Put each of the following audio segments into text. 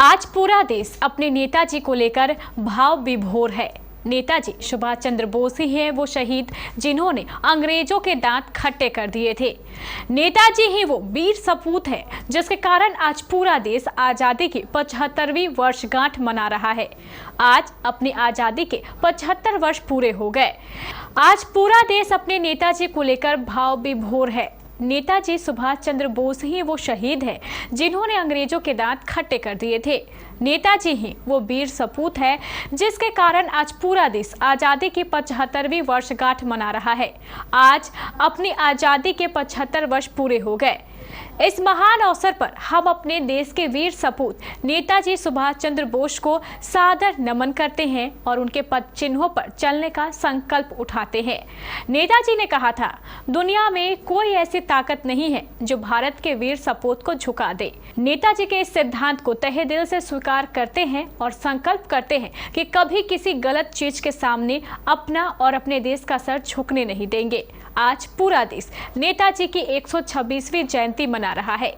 आज पूरा देश अपने नेताजी को लेकर भाव विभोर है। नेताजी सुभाष चंद्र बोस ही हैं वो शहीद जिन्होंने अंग्रेजों के दांत खट्टे कर दिए थे। नेताजी ही वो वीर सपूत है जिसके कारण आज पूरा देश आजादी की 75वीं वर्षगांठ मना रहा है। आज अपनी आजादी के 75 वर्ष पूरे हो गए। आज पूरा देश अपने नेताजी को लेकर भाव विभोर है। नेताजी सुभाष चंद्र बोस ही वो शहीद है जिन्होंने अंग्रेजों के दांत खट्टे कर दिए थे। नेताजी ही वो वीर सपूत है जिसके कारण आज पूरा देश आजादी की 75वीं वर्षगांठ मना रहा है। आज अपनी आजादी के 75 वर्ष पूरे हो गए। इस महान अवसर पर हम अपने देश के वीर सपूत नेताजी सुभाष चंद्र बोस को सादर नमन करते हैं और उनके पद चिन्हों पर चलने का संकल्प उठाते हैं। नेताजी ने कहा था, दुनिया में कोई ऐसी ताकत नहीं है जो भारत के वीर सपूत को झुका दे। नेताजी के इस सिद्धांत को तहे दिल से स्वीकार करते हैं और संकल्प करते हैं कि कभी किसी गलत चीज के सामने अपना और अपने देश का सर झुकने नहीं देंगे। आज पूरा देश नेताजी की 126वीं जयंती मना रहा है।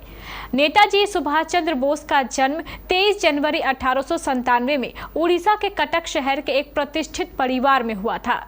नेताजी सुभाष चंद्र बोस का जन्म 23 जनवरी 1897 में उड़ीसा के कटक शहर के एक प्रतिष्ठित परिवार में हुआ था।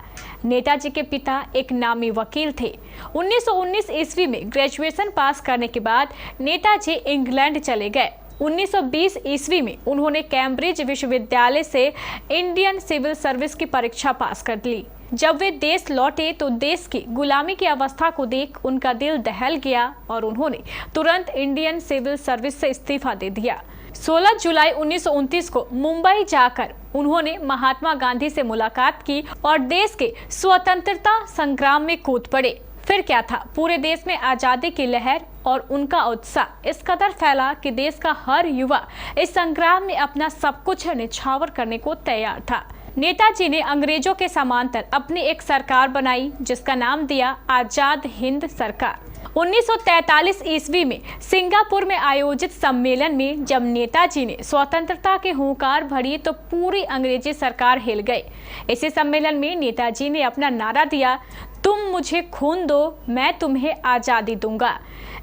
नेताजी के पिता एक नामी वकील थे। 1919 ईस्वी में ग्रेजुएशन पास करने के बाद नेताजी इंग्लैंड चले गए। 1920 ईस्वी में उन्होंने कैम्ब्रिज विश्वविद्यालय से इंडियन सिविल सर्विस की परीक्षा पास कर ली। जब वे देश लौटे तो देश की गुलामी की अवस्था को देख उनका दिल दहल गया और उन्होंने तुरंत इंडियन सिविल सर्विस से इस्तीफा दे दिया। 16 जुलाई 1929 को मुंबई जाकर उन्होंने महात्मा गांधी से मुलाकात की और देश के स्वतंत्रता संग्राम में कूद पड़े। फिर क्या था, पूरे देश में आजादी की लहर और उनका उत्साह इस कदर फैला कि देश का हर युवा इस संग्राम में अपना सब कुछ निछावर करने को तैयार था। नेताजी ने अंग्रेजों के समांतर अपनी एक सरकार बनाई जिसका नाम दिया आजाद हिंद सरकार। 1943 ईस्वी में सिंगापुर में आयोजित सम्मेलन में जब नेताजी ने स्वतंत्रता के हुंकार भरी तो पूरी अंग्रेजी सरकार हिल गई। इसी सम्मेलन में नेताजी ने अपना नारा दिया, तुम मुझे खून दो, मैं तुम्हें आज़ादी दूंगा।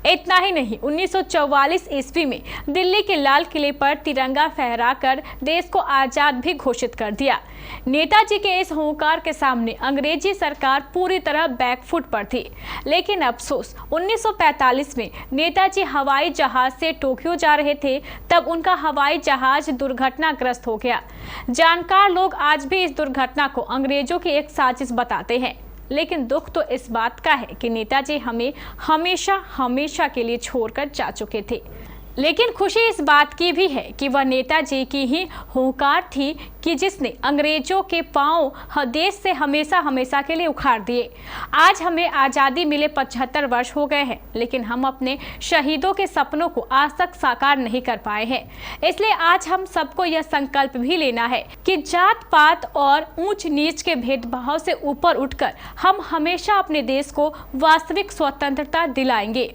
इतना ही नहीं, 1944 ईस्वी में दिल्ली के लाल किले पर तिरंगा फहराकर देश को आज़ाद भी घोषित कर दिया। नेताजी के इस हुंकार के सामने अंग्रेजी सरकार पूरी तरह बैकफुट पर थी। लेकिन अफसोस, 1945 में नेताजी हवाई जहाज से टोक्यो जा रहे थे, तब उनका हवाई जहाज दुर्घटनाग्रस्त हो गया। जानकार लोग आज भी इस दुर्घटना को अंग्रेजों की एक साजिश बताते हैं। लेकिन दुख तो इस बात का है कि नेताजी हमें हमेशा हमेशा के लिए छोड़कर जा चुके थे। लेकिन खुशी इस बात की भी है कि वह नेताजी की ही हुंकार थी कि जिसने अंग्रेजों के पांव देश से हमेशा हमेशा के लिए उखाड़ दिए। आज हमें आज़ादी मिले 75 वर्ष हो गए हैं, लेकिन हम अपने शहीदों के सपनों को आज तक साकार नहीं कर पाए हैं। इसलिए आज हम सबको यह संकल्प भी लेना है कि जात पात और ऊंच नीच के भेदभाव से ऊपर उठकर हम हमेशा अपने देश को वास्तविक स्वतंत्रता दिलाएंगे।